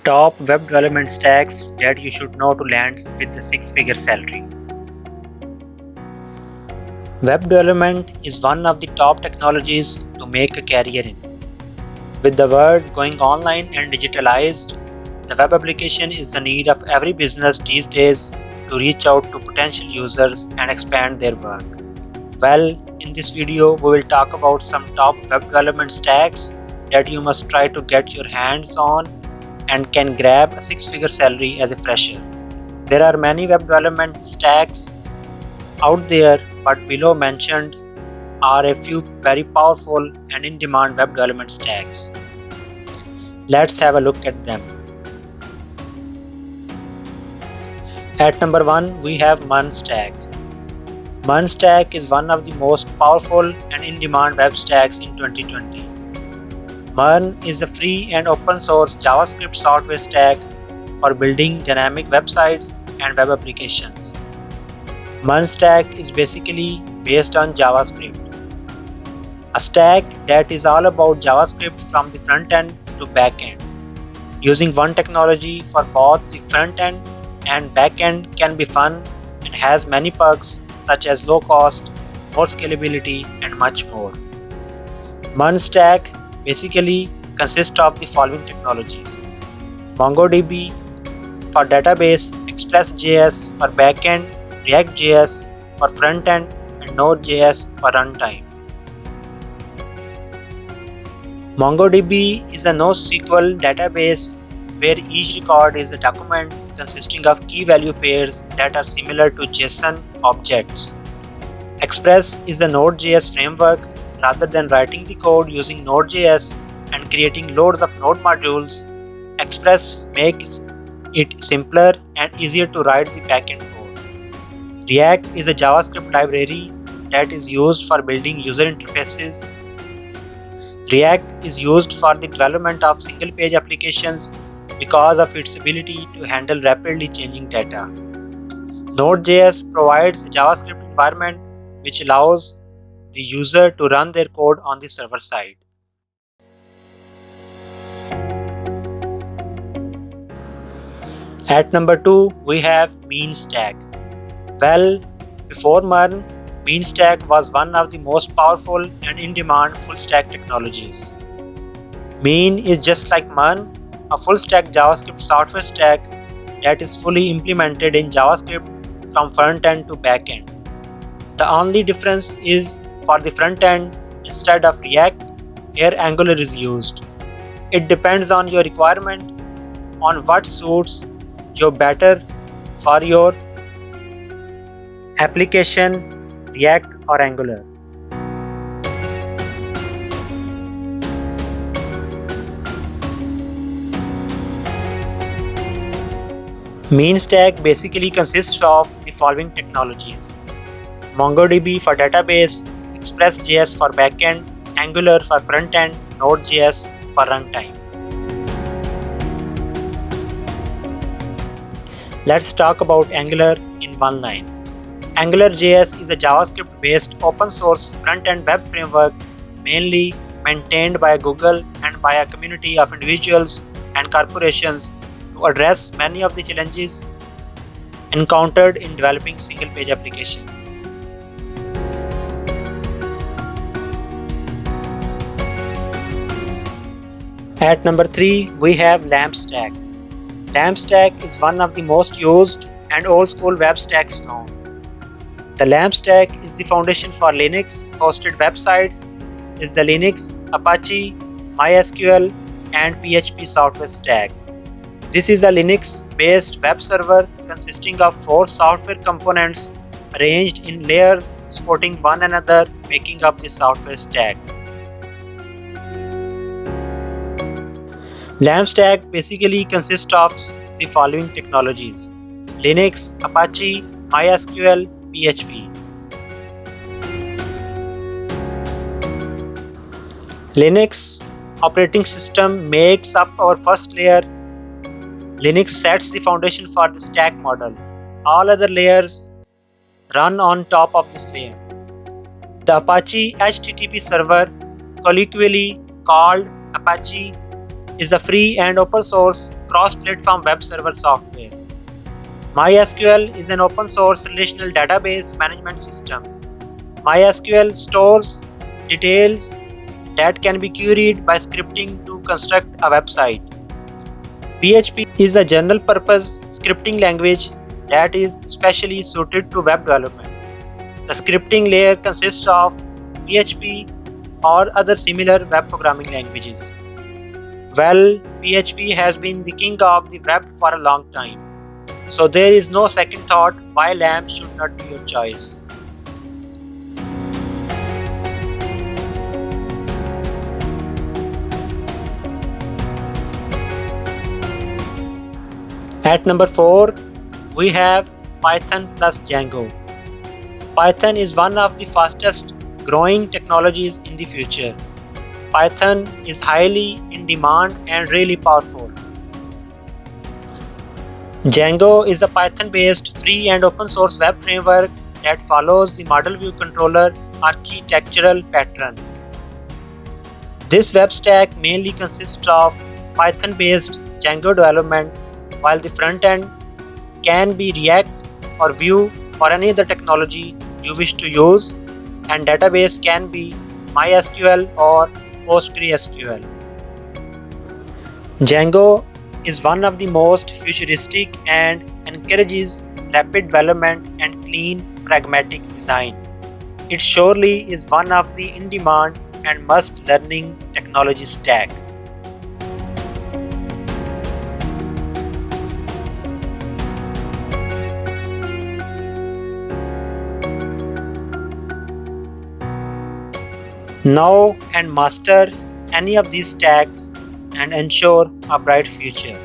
Top web development stacks that you should know to land with the six-figure salary. Web development is one of the top technologies to make a career in. With the world going online and digitalized, the web application is the need of every business these days to reach out to potential users and expand their work. Well, in this video, we will talk about some top web development stacks that you must try to get your hands on and can grab a six-figure salary as a fresher. There are many web development stacks out there, but below mentioned are a few very powerful and in-demand web development stacks. Let's have a look at them. At number 1, we have MERN stack. MERN stack is one of the most powerful and in-demand web stacks in 2020. MERN is a free and open source JavaScript software stack for building dynamic websites and web applications. MERN stack is basically based on JavaScript, a stack that is all about JavaScript from the front end to back end. Using one technology for both the front end and back end can be fun and has many perks such as low cost, more scalability, and much more. MERN stack basically consists of the following technologies: MongoDB for database, Express.js for backend, React.js for frontend, and Node.js for runtime. MongoDB is a NoSQL database where each record is a document consisting of key value pairs that are similar to JSON objects. Express is a Node.js framework. Rather than writing the code using Node.js and creating loads of Node modules, Express makes it simpler and easier to write the backend code. React is a JavaScript library that is used for building user interfaces. React is used for the development of single-page applications because of its ability to handle rapidly changing data. Node.js provides a JavaScript environment which allows the user to run their code on the server side. At number 2, we have MEAN stack. Well, before MERN, MEAN stack was one of the most powerful and in-demand full-stack technologies. MEAN is just like MERN, a full-stack JavaScript software stack that is fully implemented in JavaScript from front-end to back-end. The only difference is for the front-end, instead of React, here Angular is used. It depends on your requirement on what suits you better for your application, React or Angular. MEAN stack basically consists of the following technologies: MongoDB for database, Express.js for backend, Angular for frontend, Node.js for runtime. Let's talk about Angular in one line. AngularJS is a JavaScript-based open-source front-end web framework mainly maintained by Google and by a community of individuals and corporations to address many of the challenges encountered in developing single-page applications. At number 3, we have LAMP stack. LAMP stack is one of the most used and old-school web stacks known. The LAMP stack is the foundation for Linux-hosted websites, is the Linux, Apache, MySQL, and PHP software stack. This is a Linux-based web server consisting of 4 software components arranged in layers supporting one another, making up the software stack. LAMP stack basically consists of the following technologies: Linux, Apache, MySQL, PHP. Linux operating system makes up our first layer. Linux sets the foundation for the stack model. All other layers run on top of this layer. The Apache HTTP server, colloquially called Apache is a free and open source cross-platform web server software. MySQL is an open source relational database management system. MySQL stores details that can be queried by scripting to construct a website. PHP is a general purpose scripting language that is specially suited to web development. The scripting layer consists of PHP or other similar web programming languages. Well, PHP has been the king of the web for a long time, so there is no second thought why LAMP should not be your choice. At number 4, we have Python plus Django. Python is one of the fastest growing technologies in the future. Python is highly in demand and really powerful. Django is a Python-based free and open source web framework that follows the Model View Controller architectural pattern. This web stack mainly consists of Python-based Django development, while the front end can be React or Vue or any other technology you wish to use, and database can be MySQL or PostgreSQL. Django is one of the most futuristic and encourages rapid development and clean, pragmatic design. It surely is one of the in-demand and must-learning technology stack. Know and master any of these stacks and ensure a bright future.